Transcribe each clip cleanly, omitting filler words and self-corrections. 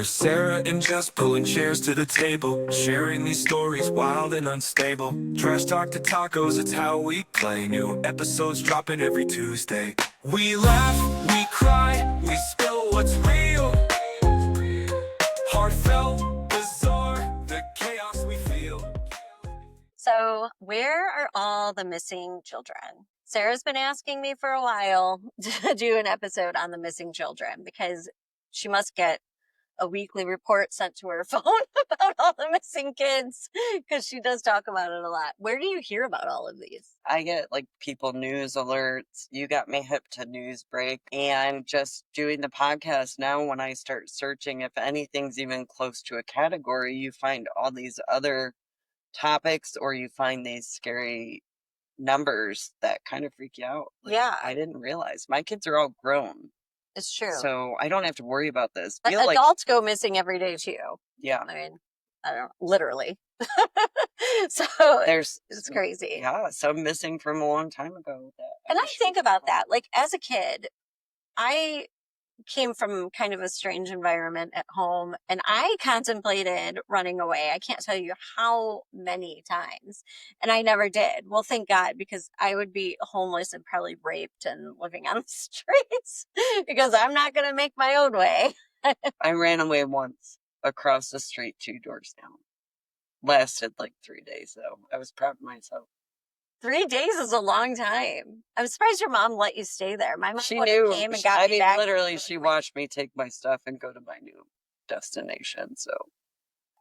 We're Sarah and Jess pulling chairs to the table, sharing these stories wild and unstable. Trash talk to tacos, it's how we play. New episodes dropping every Tuesday. We laugh, we cry, we spill what's real. Heartfelt, bizarre, the chaos we feel. So, where are all the missing children? Sarah's been asking me for a while to do an episode on the missing children because she must get a weekly report sent to her phone about all the missing kids because she does talk about it a lot. Where do you hear about all of these? I get like people news alerts. You got me hip to news break, and just doing the podcast now, when I start searching, if anything's even close to a category, you find all these other topics, or you find these scary numbers that kind of freak you out. Like, Yeah. I didn't realize my kids are all grown, It's true. so I don't have to worry about this. But Feel like, adults go missing every day too. yeah, I mean, I don't know, literally. So there's it's crazy. Yeah, some missing from a long time ago. And I wish think was about found. that. Like as a kid, I came from kind of a strange environment at home and I contemplated running away. I can't tell you how many times. And I never did. Well, thank God, because I would be homeless and probably raped and living on the streets because I'm not going to make my own way. I ran away once across the street 2 doors down. Lasted like 3 days though. I was proud of myself. 3 days is a long time. I'm surprised your mom let you stay there. My mom She would have knew. came and got I me mean, back. literally, she watched me take my stuff and go to my new destination. So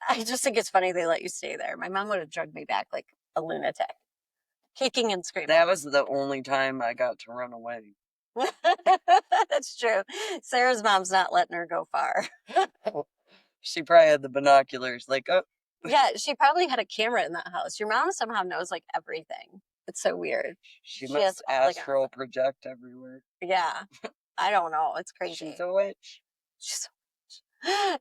I just think it's funny they let you stay there. My mom would have drugged me back like a lunatic, kicking and screaming. that was the only time I got to run away. That's true. Sarah's mom's not letting her go far. She probably had the binoculars, like, oh, Yeah, she probably had a camera in that house. Your mom somehow knows like everything. It's so weird. she She must has, like, astral project everywhere. Yeah, I don't know. It's crazy. She's a witch. She's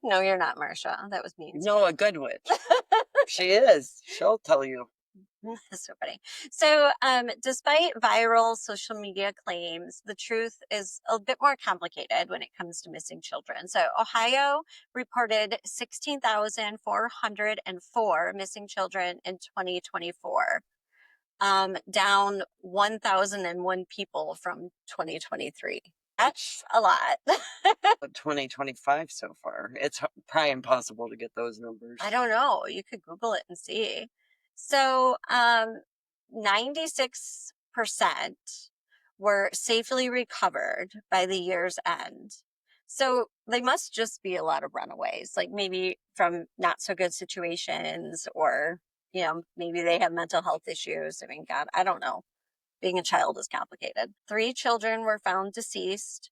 No, you're not, Marsha. That was mean. No, a good witch. She is. She'll tell you. That's so funny. So, despite viral social media claims, the truth is a bit more complicated when it comes to missing children. So, Ohio reported 16,404 missing children in 2024, down 1,001 people from 2023. That's a lot. 2025 so far. It's probably impossible to get those numbers. I don't know. You could Google it and see. So, 96% were safely recovered by the year's end. So they must just be a lot of runaways, like maybe from not so good situations, or, maybe they have mental health issues. I mean, God, I don't know. Being a child is complicated. 3 children were found deceased,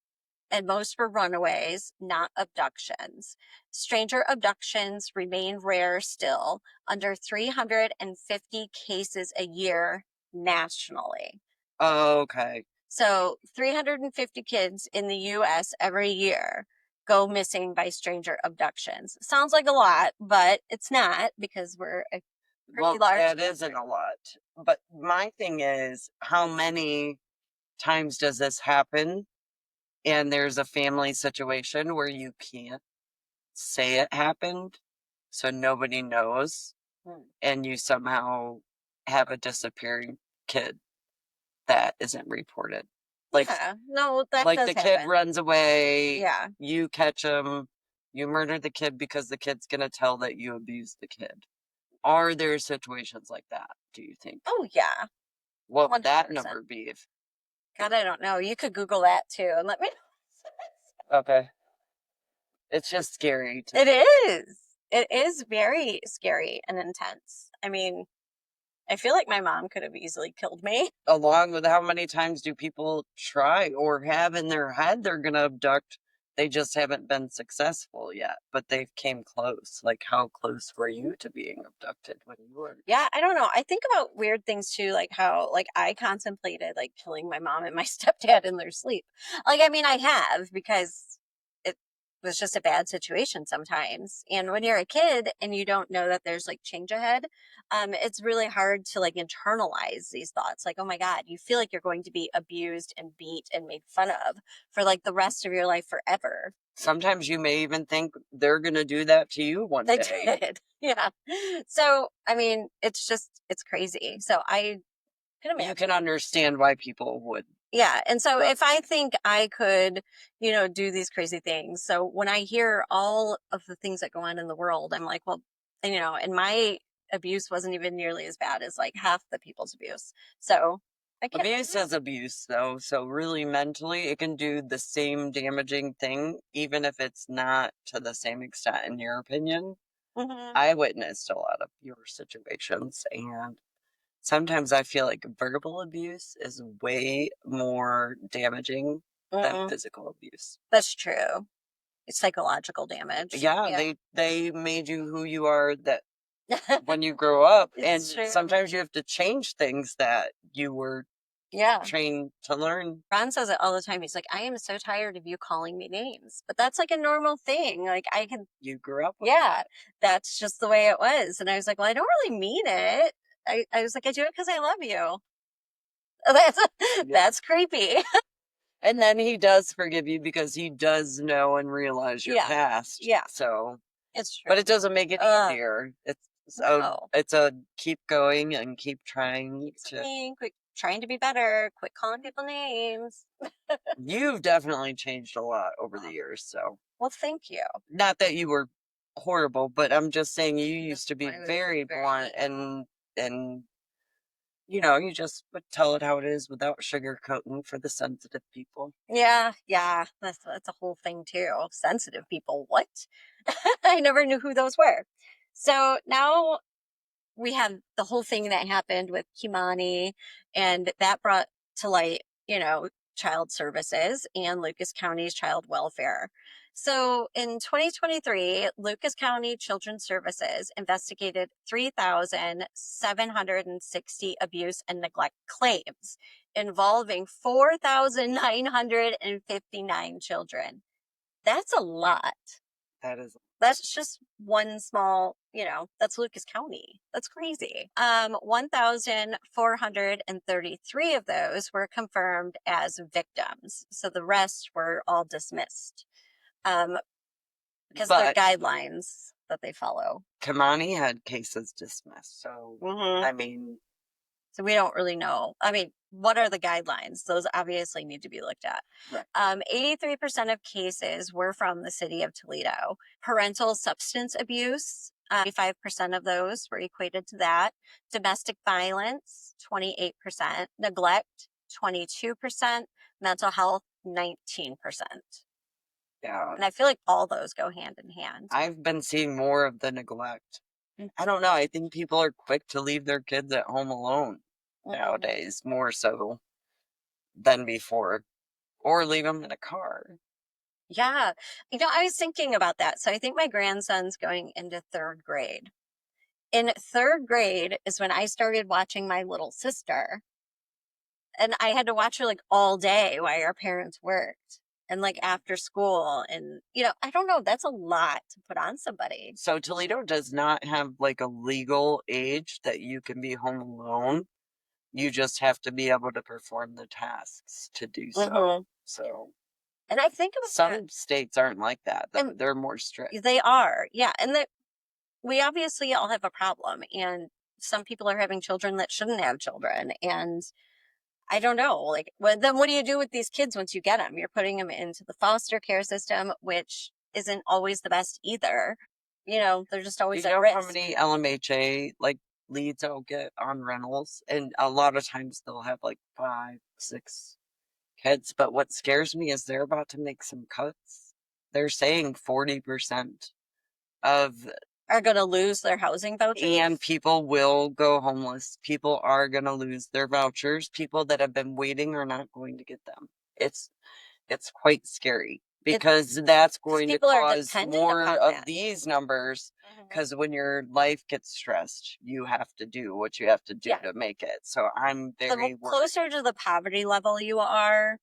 and most were runaways, not abductions. Stranger abductions remain rare still, under 350 cases a year nationally. Oh, okay. So 350 kids in the US every year go missing by stranger abductions. Sounds like a lot, but it's not, because we're a pretty large That country. isn't a lot. But my thing is, how many times does this happen? And there's a family situation where you can't say it happened, so nobody knows, and you somehow have a disappearing kid that isn't reported. Like, Yeah, no, that like does the happen. kid runs away, Yeah. you catch him, you murder the kid because the kid's gonna tell that you abused the kid. Are there situations like that, do you think? Oh, yeah. What would that 100%. number be? If God, I don't know. You could Google that too and let me know. Okay. It's just scary. It is. It is very scary and intense. I mean, I feel like my mom could have easily killed me. Along with how many times do people try or have in their head they're going to abduct? They just haven't been successful yet, but they came close. Like, how close were you to being abducted when you were? Yeah, I don't know. I think about weird things too, like how, like, I contemplated like killing my mom and my stepdad in their sleep. Like, I mean, I have, because was just a bad situation sometimes. And when you're a kid and you don't know that there's like change ahead, it's really hard to like internalize these thoughts. Like, oh my God, you feel like you're going to be abused and beat and made fun of for like the rest of your life forever. Sometimes you may even think they're going to do that to you one They day. did. Yeah. So, I mean, it's crazy. So I can You imagine. can understand why people would. Yeah. And so But if I think I could, do these crazy things. So when I hear all of the things that go on in the world, I'm like, well, and my abuse wasn't even nearly as bad as like half the people's abuse. So I can't. abuse is abuse, though. So really, mentally, it can do the same damaging thing, even if it's not to the same extent, in your opinion. Mhm. I witnessed a lot of your situations, and sometimes I feel like verbal abuse is way more damaging than Mm-mm. physical abuse. That's true. It's psychological damage. Yeah, Yeah. they made you who you are that when you grow up, and It's true. sometimes you have to change things that you were Yeah. trained to learn. Ron says it all the time. He's like, I am so tired of you calling me names. But that's like a normal thing. Like I can, You grew up with yeah, that's just the way it was. And I was like, well, I don't really mean it. I was like, I do it because I love you. That's yeah. that's creepy. And then he does forgive you because he does know and realize your Yeah. past. Yeah. So, It's true. but it doesn't make it easier. No. It's a keep going and keep trying Keep to. saying, quit trying to be better, quit calling people names. You've definitely changed a lot over the years. So, Well, thank you. not that you were horrible, but I'm just saying you This used to be one was very very blunt mean. and you just would tell it how it is without sugarcoating for the sensitive people. Yeah, yeah. That's a whole thing too. Sensitive people. What? I never knew who those were. So now we have the whole thing that happened with Kimani, and that brought to light, child services and Lucas County's child welfare. So in 2023, Lucas County Children's Services investigated 3,760 abuse and neglect claims involving 4,959 children. That's a lot. That is That's just one small, that's Lucas County. That's crazy. 1,433 of those were confirmed as victims. So the rest were all dismissed because they're but guidelines that they follow. Kamani had cases dismissed. So, Hmm. I mean, So we don't really know. I mean, what are the guidelines? Those obviously need to be looked at. right. 83% of cases were from the city of Toledo. Parental substance abuse, 25% of those were equated to that. Domestic violence, 28%. Neglect, 22%. Mental health, 19%. Yeah. And I feel like all those go hand in hand. I've been seeing more of the neglect. Mhm. I don't know. I think people are quick to leave their kids at home alone Mhm. nowadays, more so than before, or leave them in a car. Yeah. I was thinking about that. So I think my grandson's going into third grade. In third grade is when I started watching my little sister. And I had to watch her like all day while our parents worked and like after school. And, I don't know, that's a lot to put on somebody. So Toledo does not have like a legal age that you can be home alone. You just have to be able to perform the tasks to do so. Mhm. So And I think about that. some states aren't like that. And They're more strict. they are. Yeah. And we obviously all have a problem. And some people are having children that shouldn't have children. And I don't know, like, then what do you do with these kids once you get them? You're putting them into the foster care system, which isn't always the best either. They're just Do always you at know how risk. many LMHA like leads I'll get on rentals? And a lot of times they'll have like 5, 6 kids. But what scares me is they're about to make some cuts. They're saying 40% of Are going to lose their housing vouchers. and people will go homeless. People are going to lose their vouchers. People that have been waiting are not going to get them. It's quite scary because that's going to people are cause dependent more upon of that. these numbers. Mhm. Because when your life gets stressed, you have to do what you have to do Yeah. to make it. So I'm The very worried. closer to the poverty level you are,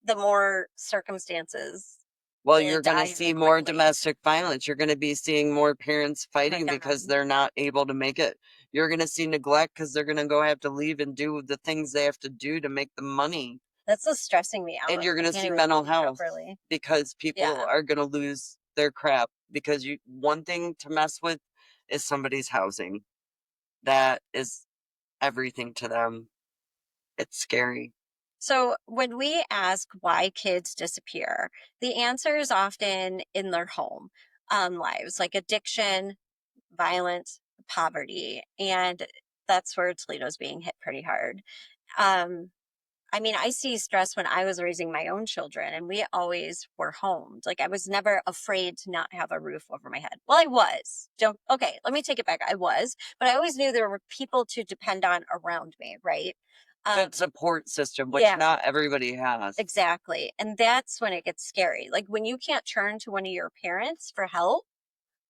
the more circumstances Well, They you're going to die see very more quickly. domestic violence. You're going to be seeing more parents Oh my fighting because God. they're not able to make it. You're going to see neglect because they're going to go have to leave and do the things they have to do to make the money. That's what's stressing me out. And you're I going to can't see even mental think health properly. because people Yeah. are going to lose their crap because one thing to mess with is somebody's housing. That is everything to them. It's scary. So when we ask why kids disappear, the answer is often in their home lives, like addiction, violence, poverty. And that's where Toledo's being hit pretty hard. Um, I mean, I see stress when I was raising my own children, and we always were homed. Like, I was never afraid to not have a roof over my head. Well, I was. Don't, okay, let me take it back. I was, but I always knew there were people to depend on around me, right? Good support system, which Yeah, not everybody has. exactly. And that's when it gets scary. Like, when you can't turn to one of your parents for help,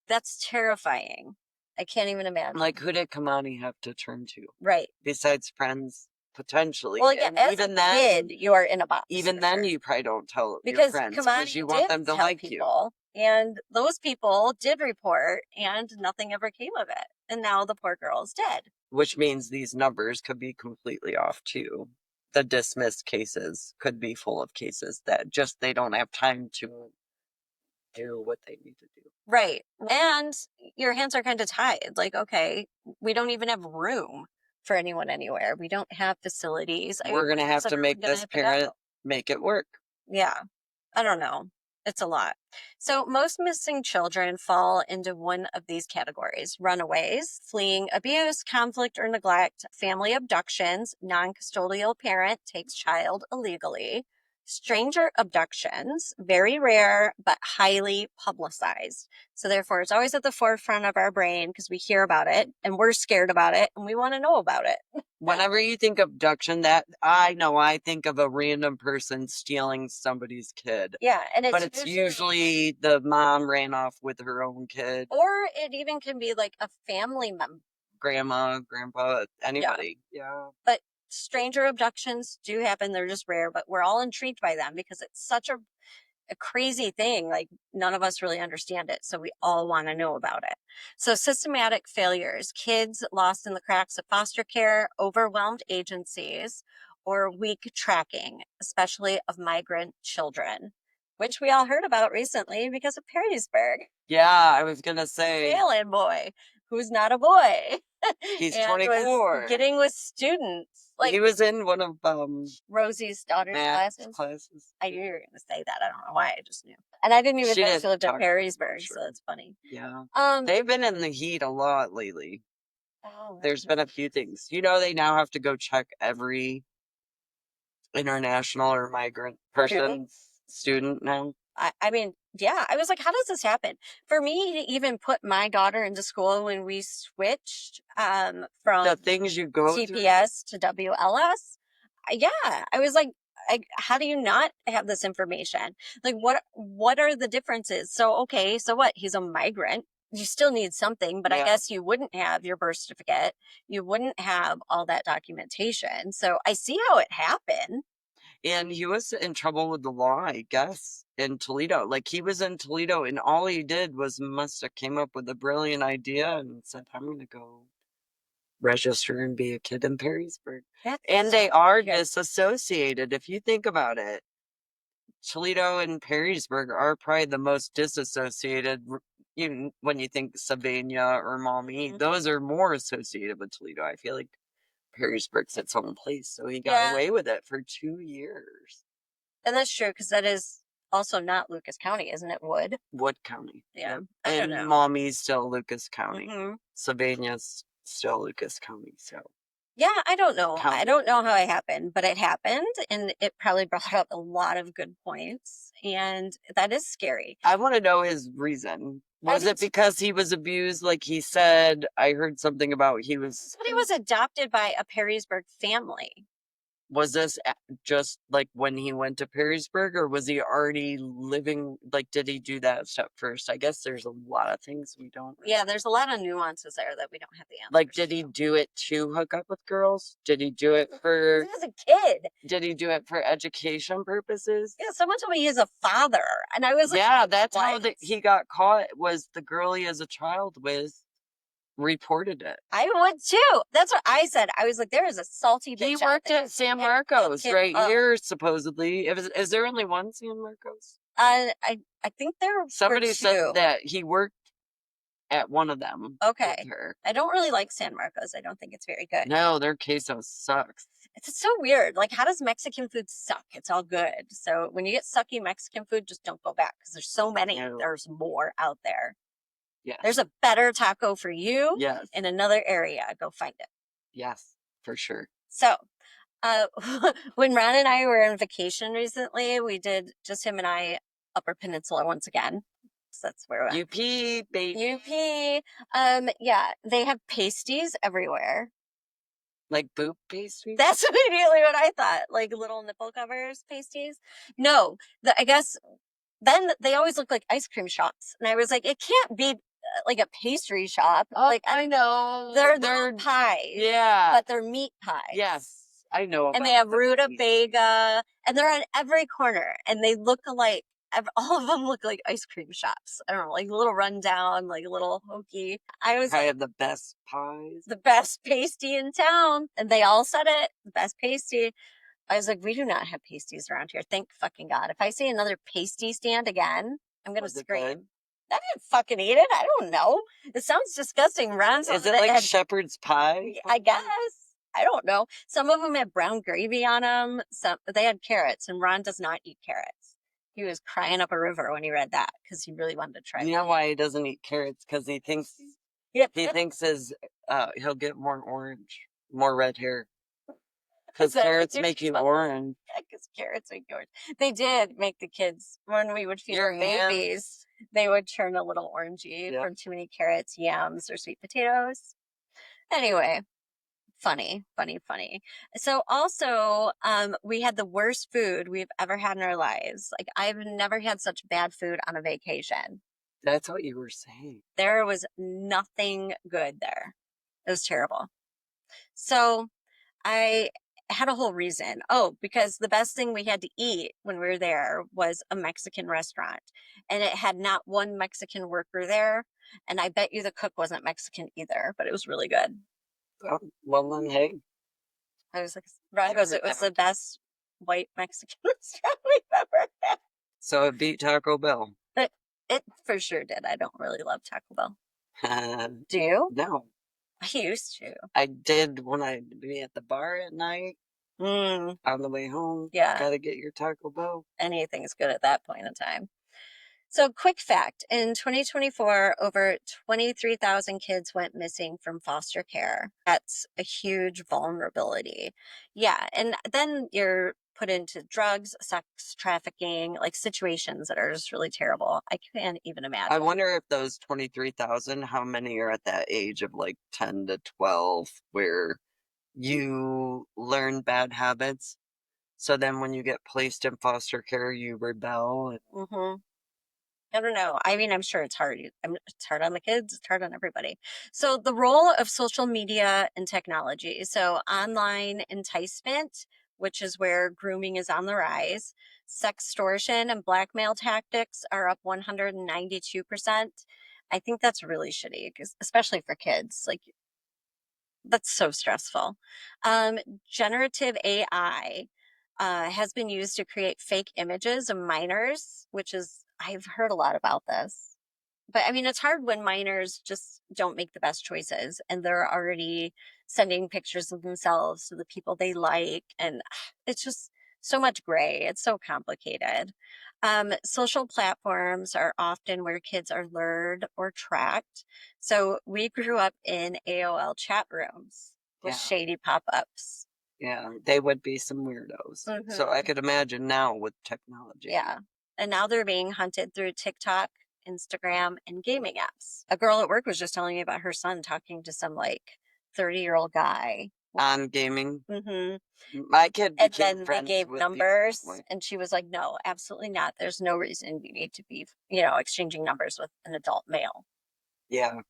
that's terrifying. I can't even imagine. Like, who did Kamani have to turn to Right. besides friends? Potentially. Well, yeah, And as even a then, kid, you are in a box. even for then, sure. you probably don't tell your Because friends because Kamani you want did them to tell like you. people, and those people did report, and nothing ever came of it. And now the poor girl is dead. Which means these numbers could be completely off too. The dismissed cases could be full of cases that just they don't have time to do what they need to do. Right. And your hands are kind of tied. Like, okay, we don't even have room for anyone anywhere. We don't have facilities. I mean, We're gonna where have is to everyone make gonna this have to go? parent make it work. Yeah. I don't know. It's a lot. So, most missing children fall into one of these categories: runaways, fleeing abuse, conflict, or neglect, family abductions, non custodial parent takes child illegally, stranger abductions, very rare but highly publicized. So, therefore, it's always at the forefront of our brain because we hear about it and we're scared about it and we want to know about it. Whenever you think abduction, that I think of a random person stealing somebody's kid. Yeah. And But it's usually the mom ran off with her own kid, or it even can be like a family member. grandma, grandpa, anybody. Yeah. But stranger abductions do happen. They're just rare, but we're all intrigued by them because it's such a crazy thing. Like, none of us really understand it. So we all want to know about it. So, systematic failures, kids lost in the cracks of foster care, overwhelmed agencies, or weak tracking, especially of migrant children, which we all heard about recently because of Perrysburg. Yeah, I was gonna say Failing boy who's not a boy. he's and was 24. getting with students. Like, He was in one of Rosie's daughter's Matt's classes. classes. I knew you were going to say that. I don't know why. I just knew. And I didn't even She know didn't she lived in talk about it, Perrysburg, sure. so that's funny. Yeah. Um, They've been in the heat a lot lately. oh, There's been a few things. You know, they now have to go check every international or migrant person, student now. I mean, yeah, I was like, how does this happen? For me to even put my daughter into school when we switched from The things you go through. TPS to WLS, yeah, I was like, how do you not have this information? Like, what are the differences? So, okay, so what? He's a migrant. You still need something, but I Yeah. guess you wouldn't have your birth certificate. You wouldn't have all that documentation. So I see how it happened. And he was in trouble with the law, I guess, in Toledo. Like, he was in Toledo, and all he did was must have came up with a brilliant idea and said, I'm going to go register and be a kid in Perrysburg. And they are disassociated, if you think about it. Toledo and Perrysburg are probably the most disassociated. When you think Sylvania or Maumee, those are more associated with Toledo. I feel like Perrysburg's its own place, so he got away with it for 2 years. And that's true, because that is also not Lucas County, isn't it? Wood County. Yeah. Yep. I don't And know. Maumee's still Lucas County. Mhm. Sylvania's still Lucas County, so. Yeah, I don't know. I County. don't know how it happened, but it happened, and it probably brought up a lot of good points, and that is scary. I want to know his reason. Was do it because he was abused, like he said? I heard something about he was. But he was adopted by a Perrysburg family. Was this just like when he went to Perrysburg, or was he already living? Like, did he do that step first? I guess there's a lot of things we don't. Yeah, there's a lot of nuances there that we don't have the answers. Like, did he do it to hook up with girls? Did he do it for? He was a kid. Did he do it for education purposes? Yeah, someone told me he's a father, and I was like, Yeah, that's how what? he got caught. Was the girl he has a child with reported it? I would too. That's what I said. I was like, there is a salty bitch. He out worked there. at San And Marcos hooked him right up. here, supposedly. Is there only one San Marcos? I think there were Somebody two. said that he worked at one of them. Okay. With her. I don't really like San Marcos. I don't think it's very good. No, their queso sucks. It's so weird. Like, how does Mexican food suck? It's all good. So when you get sucky Mexican food, just don't go back because there's so many. No. There's more out there. Yes. There's a better taco for you Yes. in another area. Go find it. Yes, for sure. So when Ron and I were on vacation recently, we did just him and I Upper Peninsula once again. So that's where we went. UP, baby. UP. Yeah, they have pasties everywhere. Like boob pastry? That's immediately what I thought. Like little nipple covers pasties. No, I guess then they always look like ice cream shops. And I was like, it can't be like a pastry shop. Oh, like I know. They're pies. Yeah. But they're meat pies. Yes. I know. And they have rutabaga, and they're on every corner, and they look alike. All of them look like ice cream shops. I don't know, like a little rundown, like a little hokey. I was I like, have the best pies. the best pasty in town. And they all said it, the best pasty. I was like, we do not have pasties around here. Thank fucking God. If I see another pasty stand again, I'm going to scream. I didn't fucking eat it. I don't know. It sounds disgusting. Ron's Is it like shepherd's pie? I guess. I don't know. Some of them had brown gravy on them. Some they had carrots, and Ron does not eat carrots. He was crying up a river when he read that because he really wanted to try. You know why he doesn't eat carrots? Because he thinks he'll get more orange, more red hair. Because carrots make you orange. Yeah, because carrots make you orange. They did make the kids, when we would feed our babies, they would turn a little orangey from too many carrots, yams, or sweet potatoes. Anyway, funny. So also, we had the worst food we've ever had in our lives. Like, I've never had such bad food on a vacation. That's what you were saying. There was nothing good there. It was terrible. So I had a whole reason. Oh, because the best thing we had to eat when we were there was a Mexican restaurant. And it had not one Mexican worker there. And I bet you the cook wasn't Mexican either, but it was really good. Oh, well, then, hey. I was like, Ron goes, it was the best white Mexican restaurant we've ever had. So it beat Taco Bell. It for sure did. I don't really love Taco Bell. Do you? No. I used to. I did when I'd be at the bar at night. On the way home. Yeah. Gotta get your Taco Bell. Anything's good at that point in time. So, quick fact, in 2024, over 23,000 kids went missing from foster care. That's a huge vulnerability. Yeah, and then you're put into drugs, sex trafficking, like situations that are just really terrible. I can't even imagine. I wonder if those 23,000, how many are at that age of like 10 to 12 where you learn bad habits. So then when you get placed in foster care, you rebel. I don't know. I mean, I'm sure it's hard. It's hard on the kids. It's hard on everybody. So the role of social media and technology. So online enticement, which is where grooming is on the rise. Sextortion and blackmail tactics are up 192%. I think that's really shitty, especially for kids. Like, that's so stressful. Generative AI has been used to create fake images of minors, which is, I've heard a lot about this. But I mean, it's hard when minors just don't make the best choices and they're already sending pictures of themselves to the people they like. And it's just so much gray. It's so complicated. Social platforms are often where kids are lured or tracked. So we grew up in AOL chat rooms with shady pop-ups. Yeah, they would be some weirdos. So I could imagine now with technology. Yeah. And now they're being hunted through TikTok, Instagram, and gaming apps. A girl at work was just telling me about her son talking to some like 30-year-old guy on gaming. Hmm. My kid And became then they friends gave with people numbers, that way. and she was like, no, absolutely not. There's no reason you need to be, exchanging numbers with an adult male. Yeah,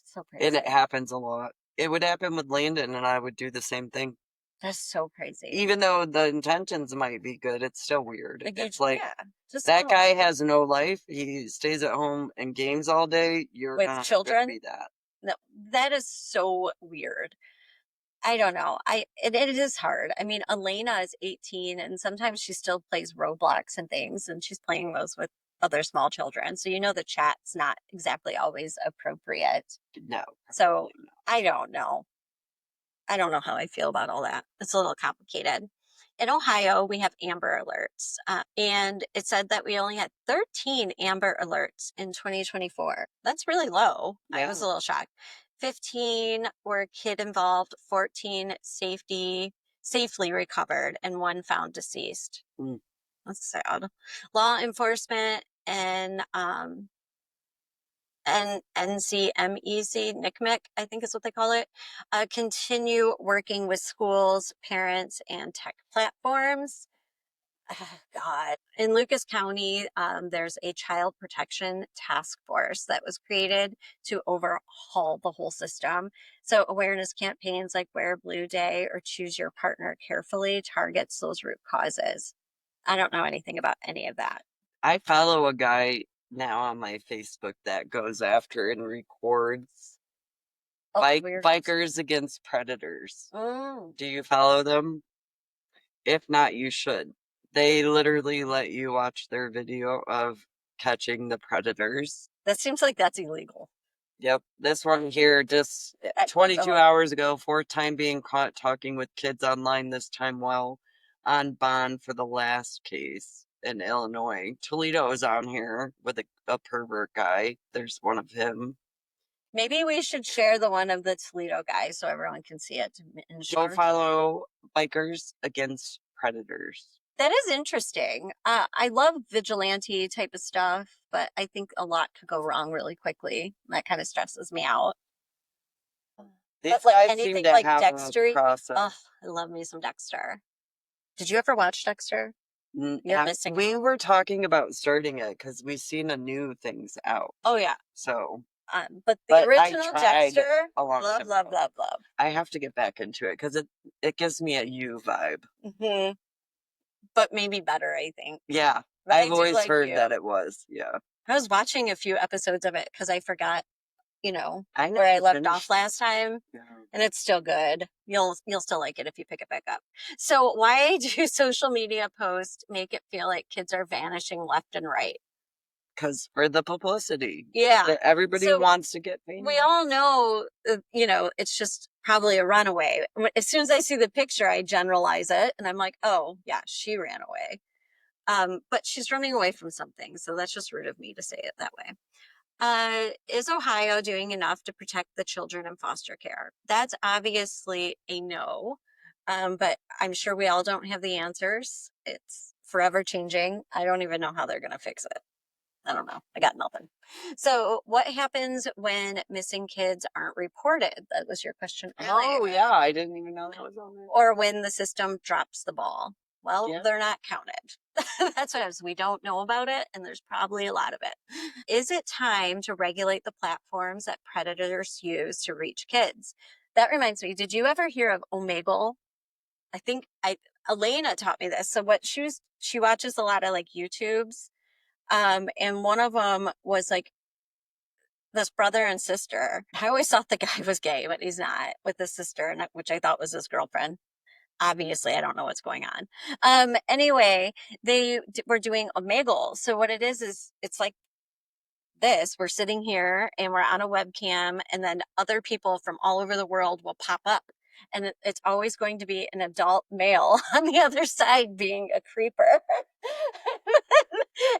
So and it crazy. happens a lot. It would happen with Landon, and I would do the same thing. That's so crazy. Even though the intentions might be good, it's still weird. Like, It's like yeah, just that don't. guy has no life. He stays at home and games all day. You're With not going to children. be that. No, that is so weird. I don't know. It is hard. I mean, Elena is 18 and sometimes she still plays Roblox and things, and she's playing those with other small children. So the chat's not exactly always appropriate. No, So probably not. I don't know. I don't know how I feel about all that. It's a little complicated. In Ohio, we have amber alerts, and it said that we only had 13 amber alerts in 2024. That's really low. I was Yeah. a little shocked. 15 were kid involved, 14 safely recovered, and one found deceased. Mm. That's sad. Law enforcement and NCMEC, NCMEC, I think is what they call it, continue working with schools, parents, and tech platforms. God. In Lucas County, there's a child protection task force that was created to overhaul the whole system. So awareness campaigns like Wear Blue Day or Choose Your Partner Carefully targets those root causes. I don't know anything about any of that. I follow a guy now on my Facebook that goes after and records Oh, weird. bikers against predators. Mm. Do you follow them? If not, you should. They literally let you watch their video of catching the predators. That seems like that's illegal. Yep, this one here just That- 22 oh, hours ago, fourth time being caught talking with kids online, this time while on bond for the last case in Illinois. Toledo is on here with a pervert guy. There's one of him. Maybe we should share the one of the Toledo guy so everyone can see it in Go short. follow Bikers Against Predators. That is interesting. I love vigilante type of stuff, but I think a lot could go wrong really quickly. That kind of stresses me out. These But like guys seem anything to like have a Dexter, process. oh, I love me some Dexter. Did you ever watch Dexter? You're missing. We were talking about starting it because we've seen a new things out. Oh yeah. So, But the but I original tried Dexter, a long love, time love, ago. love, love. I have to get back into it because it gives me a you vibe. Hmm. But maybe better, I think. Yeah, But I I've do always like heard you. that it was. Yeah, I was watching a few episodes of it because I forgot, I where I never left finished. off last time. Yeah. And it's still good. You'll still like it if you pick it back up. So why do social media posts make it feel like kids are vanishing left and right? Because for the publicity, Yeah. that everybody So wants to get famous. we all know, it's just probably a runaway. As soon as I see the picture, I generalize it, and I'm like, oh yeah, she ran away. But she's running away from something, so that's just rude of me to say it that way. Is Ohio doing enough to protect the children in foster care? That's obviously a no. But I'm sure we all don't have the answers. It's forever changing. I don't even know how they're going to fix it. I don't know. I got nothing. So, what happens when missing kids aren't reported? That was your question earlier. Oh yeah, I didn't even know that was on there. Or when the system drops the ball. Well, Yeah. they're not counted. That's what happens. We don't know about it, and there's probably a lot of it. Is it time to regulate the platforms that predators use to reach kids? That reminds me, did you ever hear of Omegle? I think Elena taught me this. So she watches a lot of like YouTubes. And one of them was like this brother and sister. I always thought the guy was gay, but he's not, with his sister, which I thought was his girlfriend. Obviously, I don't know what's going on. Anyway, they were doing Omegle. So what it is it's like this. We're sitting here and we're on a webcam, and then other people from all over the world will pop up. And it's always going to be an adult male on the other side being a creeper.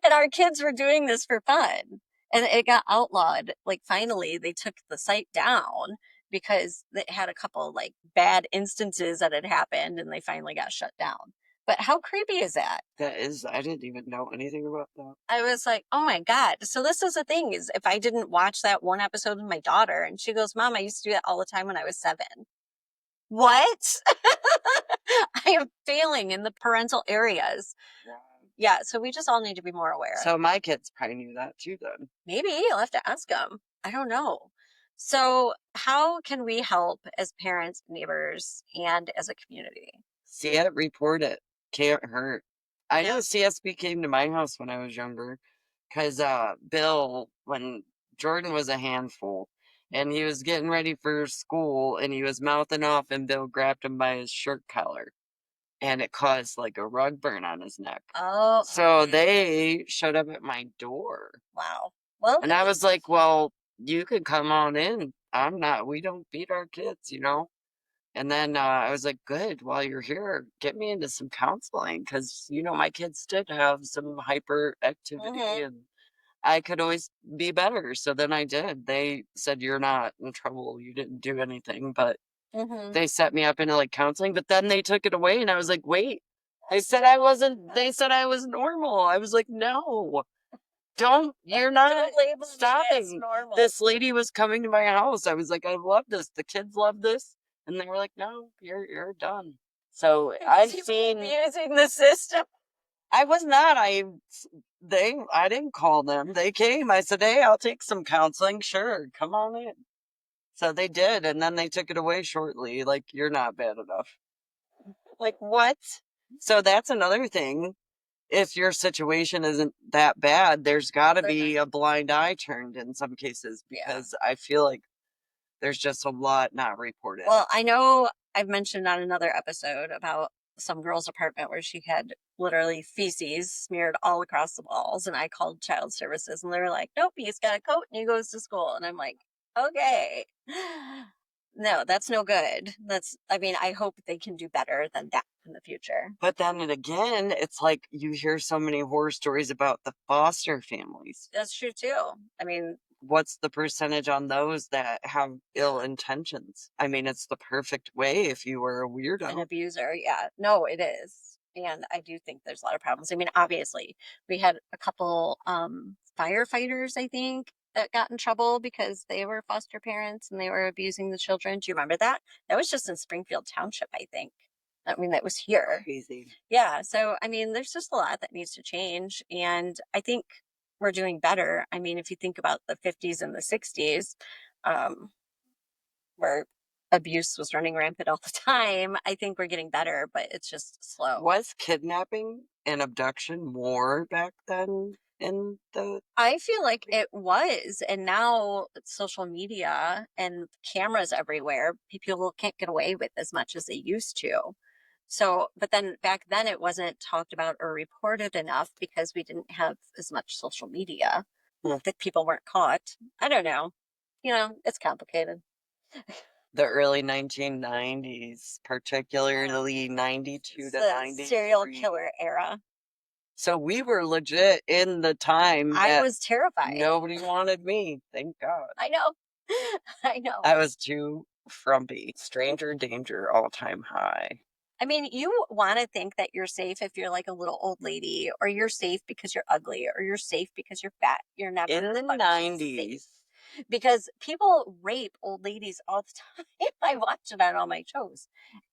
And our kids were doing this for fun. And it got outlawed. Like, finally, they took the site down because it had a couple like bad instances that had happened, and they finally got shut down. But how creepy is that? I didn't even know anything about that. I was like, oh my God. So this is the thing, is if I didn't watch that one episode with my daughter, and she goes, Mom, I used to do that all the time when I was 7. What? I am failing in the parental areas. Yeah, so we just all need to be more aware. So my kids probably knew that too then. Maybe you'll have to ask them. I don't know. So, how can we help as parents, neighbors, and as a community? See it, report it. Can't hurt. I know CSB came to my house when I was younger because Bill, when Jordan was a handful and he was getting ready for school and he was mouthing off and Bill grabbed him by his shirt collar and it caused like a rug burn on his neck. Oh, So they showed up at my door. wow. Well, And I was like, well, you could come on in. We don't beat our kids, you know? And then I was like, good, while you're here, get me into some counseling because, you know, my kids did have some hyperactivity and I could always be better. So then I did. They said, you're not in trouble. You didn't do anything. But they set me up into like counseling. But then they took it away and I was like, wait, they said I was normal. I was like, no. You're not label me as stopping. normal. This lady was coming to my house. I was like, I love this. The kids love this. And they were like, no, you're done. So I've seen, using the system. I was not, I didn't call them. They came. I said, hey, I'll take some counseling. Sure. Come on in. So they did. And then they took it away shortly. Like, you're not bad enough. Like, what? So that's another thing. If your situation isn't that bad, there's got to be a blind eye turned in some cases because I feel like there's just a lot not reported. Well, I know I've mentioned on another episode about some girl's apartment where she had literally feces smeared all across the walls, and I called child services and they were like, nope, he's got a coat and he goes to school. And I'm like, okay. No, that's no good. I hope they can do better than that in the future. But then again, it's like you hear so many horror stories about the foster families. That's true too. I mean, what's the percentage on those that have ill intentions? I mean, it's the perfect way if you were a weirdo. An abuser. Yeah, no, it is. And I do think there's a lot of problems. I mean, obviously, we had a couple firefighters, I think, that got in trouble because they were foster parents and they were abusing the children. Do you remember that? That was just in Springfield Township, I think. I mean, that was here. Crazy. Yeah. So, I mean, there's just a lot that needs to change. And I think we're doing better. I mean, if you think about the 50s and the 60s, where abuse was running rampant all the time, I think we're getting better, but it's just slow. Was kidnapping and abduction more back then in the... I feel like it was. And now it's social media and cameras everywhere, people can't get away with as much as they used to. So, but then back then it wasn't talked about or reported enough because we didn't have as much social media that people weren't caught. I don't know. You know, it's complicated. The early 1990s, particularly 92 to 93. Serial killer era. So we were legit in the time I was terrified. Nobody wanted me, thank God. I know. I know. I was too frumpy. Stranger danger, all-time high. I mean, you want to think that you're safe if you're like a little old lady, or you're safe because you're ugly, or you're safe because you're fat. You're never in the 90s. Safe. Because people rape old ladies all the time. I watch it on all my shows.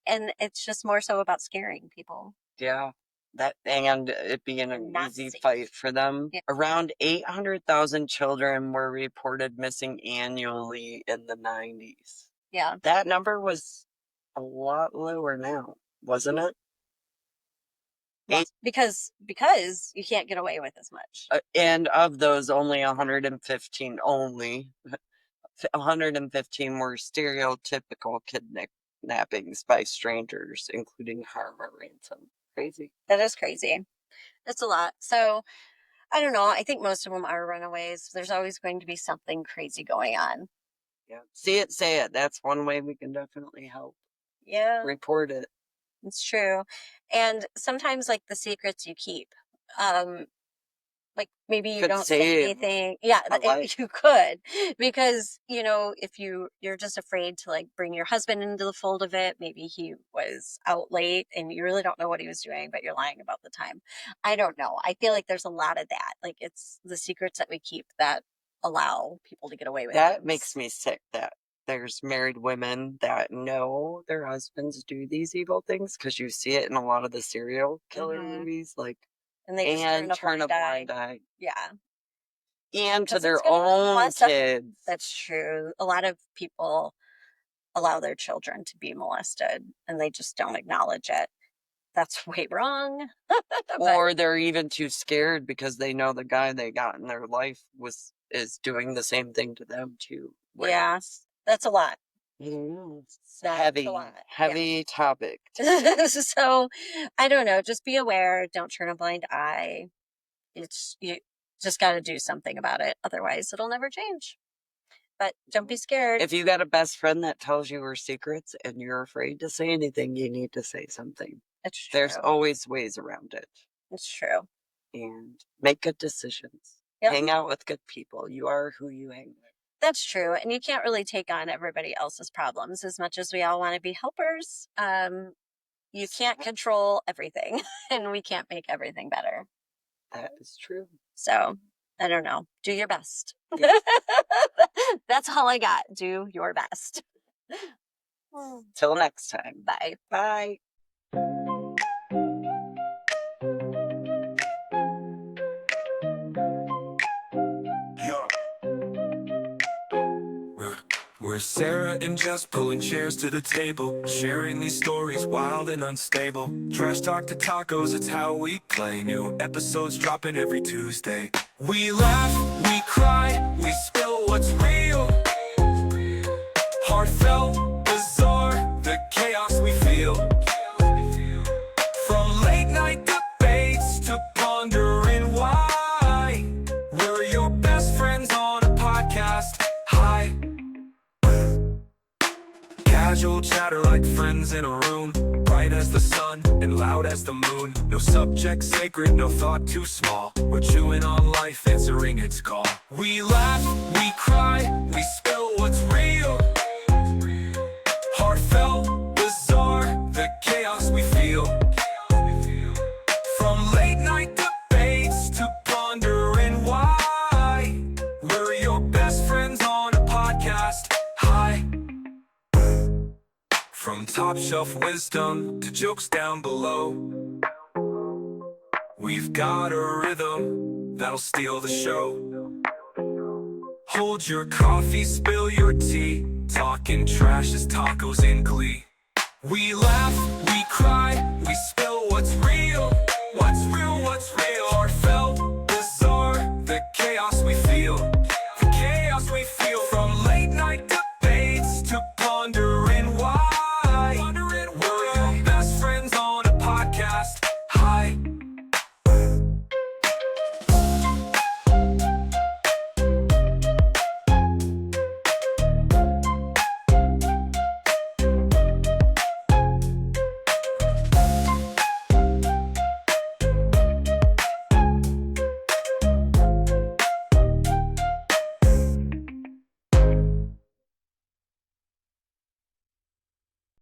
And it's just more so about scaring people. Yeah. That and it being an easy fight for them. Yeah. Around 800,000 children were reported missing annually in the 90s. Yeah. That number was a lot lower now, wasn't it? Well, because you can't get away with as much. And of those, only 115 were stereotypical kidnappings by strangers, including harm or ransom. Crazy. That is crazy. That's a lot. So, I don't know. I think most of them are runaways. There's always going to be something crazy going on. Yeah. See it, say it. That's one way we can definitely help. Yeah. Report it. It's true. And sometimes, like, the secrets you keep, like maybe you don't say anything. Yeah, you could, because, you know, if you're just afraid to like bring your husband into the fold of it, maybe he was out late and you really don't know what he was doing, but you're lying about the time. I don't know. I feel like there's a lot of that. Like, it's the secrets that we keep that allow people to get away with it. That makes me sick, that there's married women that know their husbands do these evil things because you see it in a lot of the serial killer Mhm. movies, like, And they just and turn a blind eye. blind eye. Yeah. And to 'Cause it's their gonna own mess up. kids. That's true. A lot of people allow their children to be molested and they just don't acknowledge it. That's way wrong. But Or they're even too scared because they know the guy they got in their life is doing the same thing to them too. yeah, that's a lot. It's That's a heavy, lot. Yeah. heavy topic. to- So I don't know. Just be aware. Don't turn a blind eye. It's you just got to do something about it. Otherwise, it'll never change. But don't be scared. If you got a best friend that tells you her secrets and you're afraid to say anything, you need to say something. It's true. There's always ways around it. It's true. And make good decisions. Yep. Hang out with good people. You are who you hang with. That's true. And you can't really take on everybody else's problems as much as we all want to be helpers. You can't control everything and we can't make everything better. That is true. So I don't know. Do your best. Yeah. That's all I got. Do your best. Till next time. Bye. Bye. We're Sarah and Jess pulling chairs to the table, sharing these stories wild and unstable. Trash talk to tacos, it's how we play. New episodes dropping every Tuesday. We laugh, we cry, we spill what's real. Heartfelt, bizarre, the chaos we feel. From late night debates to pondering why. We're your best friends on a podcast. Hi. Casual chatter like friends in a room, bright as the sun and loud as the moon. No subject sacred, no thought too small. We're chewing on life, answering its call. We laugh, we cry, we spill what's real. Heartfelt, bizarre, the chaos we feel. From late night debates to pondering why. We're your best friends on a podcast. Hi. From top shelf wisdom to jokes down below, we've got a rhythm that'll steal the show. Hold your coffee, spill your tea, talking trash as tacos in glee. We laugh, we cry, we spill what's real, what's real, what's real.